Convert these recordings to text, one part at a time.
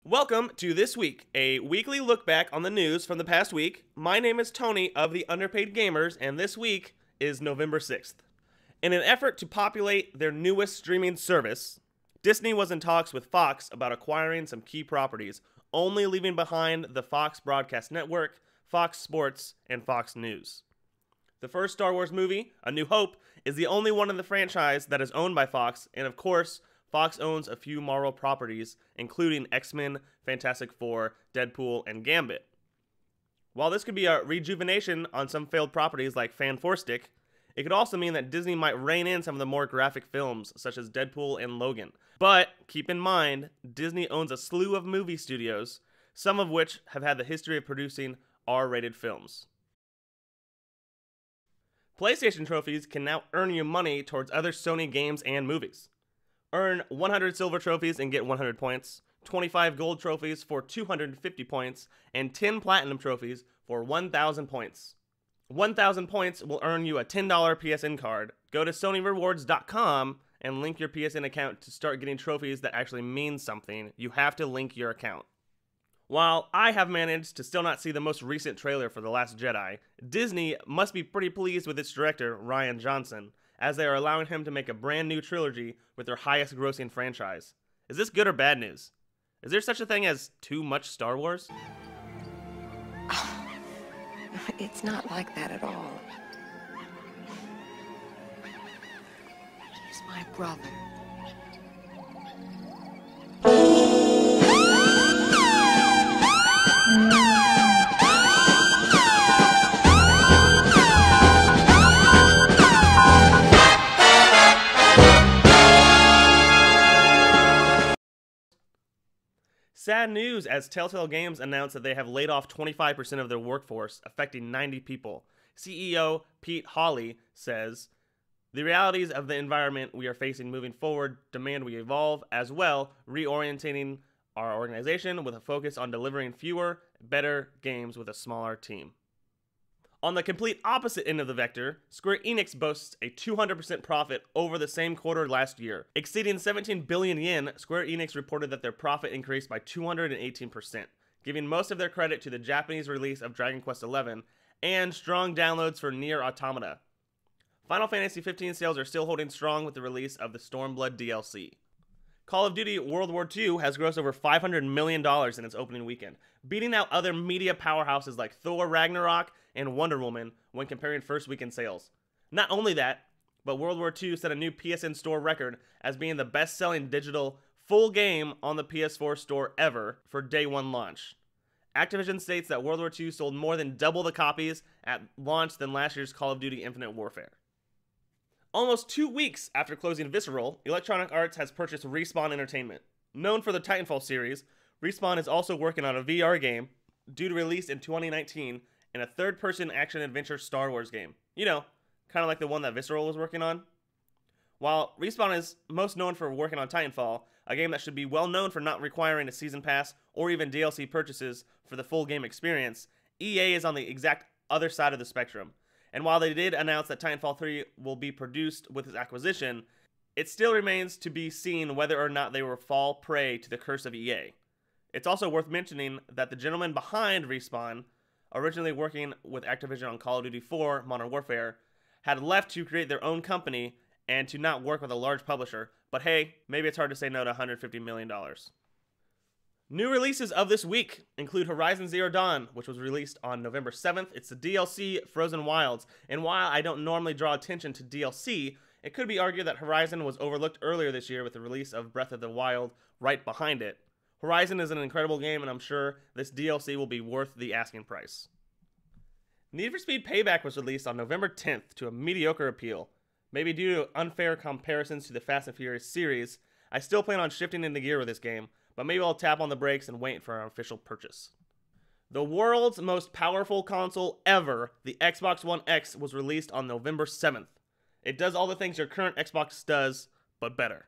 Welcome to This Week, a weekly look back on the news from the past week. My name is Tony of the Underpaid Gamers, and this week is November 6th. In an effort to populate their newest streaming service, Disney was in talks with Fox about acquiring some key properties, only leaving behind the Fox Broadcast Network, Fox Sports, and Fox News. The first Star Wars movie, A New Hope, is the only one in the franchise that is owned by Fox, and of course, Fox owns a few Marvel properties, including X-Men, Fantastic Four, Deadpool, and Gambit. While this could be a rejuvenation on some failed properties like Fan 4-Stick, it could also mean that Disney might rein in some of the more graphic films, such as Deadpool and Logan. But keep in mind, Disney owns a slew of movie studios, some of which have had the history of producing R-rated films. PlayStation trophies can now earn you money towards other Sony games and movies. Earn 100 silver trophies and get 100 points, 25 gold trophies for 250 points, and 10 platinum trophies for 1,000 points. 1,000 points will earn you a $10 PSN card. Go to SonyRewards.com and link your PSN account to start getting trophies that actually mean something. You have to link your account. While I have managed to still not see the most recent trailer for The Last Jedi, Disney must be pretty pleased with its director, Rian Johnson, as they are allowing him to make a brand new trilogy with their highest grossing franchise. Is this good or bad news? Is there such a thing as too much Star Wars? Oh, it's not like that at all. He's my brother. Sad news as Telltale Games announced that they have laid off 25% of their workforce, affecting 90 people. CEO Pete Hawley says, "The realities of the environment we are facing moving forward demand we evolve, as well, reorientating our organization with a focus on delivering fewer, better games with a smaller team." On the complete opposite end of the vector, Square Enix boasts a 200% profit over the same quarter last year. Exceeding 17 billion yen, Square Enix reported that their profit increased by 218%, giving most of their credit to the Japanese release of Dragon Quest XI and strong downloads for Nier Automata. Final Fantasy XV sales are still holding strong with the release of the Stormblood DLC. Call of Duty World War II has grossed over $500 million in its opening weekend, beating out other media powerhouses like Thor Ragnarok and Wonder Woman when comparing first weekend sales. Not only that, but World War II set a new PSN store record as being the best-selling digital full game on the PS4 store ever for day one launch. Activision states that World War II sold more than double the copies at launch than last year's Call of Duty Infinite Warfare. Almost 2 weeks after closing Visceral, Electronic Arts has purchased Respawn Entertainment. Known for the Titanfall series, Respawn is also working on a VR game due to release in 2019 and a third-person action-adventure Star Wars game. You know, kind of like the one that Visceral was working on. While Respawn is most known for working on Titanfall, a game that should be well known for not requiring a season pass or even DLC purchases for the full game experience, EA is on the exact other side of the spectrum. And while they did announce that Titanfall 3 will be produced with its acquisition, it still remains to be seen whether or not they will fall prey to the curse of EA. It's also worth mentioning that the gentleman behind Respawn, originally working with Activision on Call of Duty 4 Modern Warfare, had left to create their own company and to not work with a large publisher, but hey, maybe it's hard to say no to $150 million. New releases of this week include Horizon Zero Dawn, which was released on November 7th. It's the DLC Frozen Wilds, and while I don't normally draw attention to DLC, it could be argued that Horizon was overlooked earlier this year with the release of Breath of the Wild right behind it. Horizon is an incredible game, and I'm sure this DLC will be worth the asking price. Need for Speed Payback was released on November 10th to a mediocre appeal. Maybe due to unfair comparisons to the Fast and Furious series, I still plan on shifting into gear with this game, but maybe I'll tap on the brakes and wait for an official purchase. The world's most powerful console ever, the Xbox One X, was released on November 7th. It does all the things your current Xbox does, but better.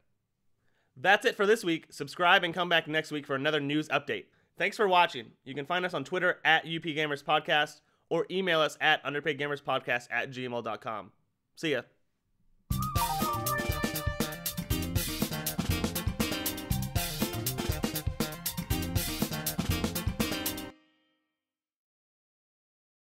That's it for this week. Subscribe and come back next week for another news update. Thanks for watching. You can find us on Twitter at UPGamersPodcast or email us at underpaidgamerspodcast@gmail.com. See ya.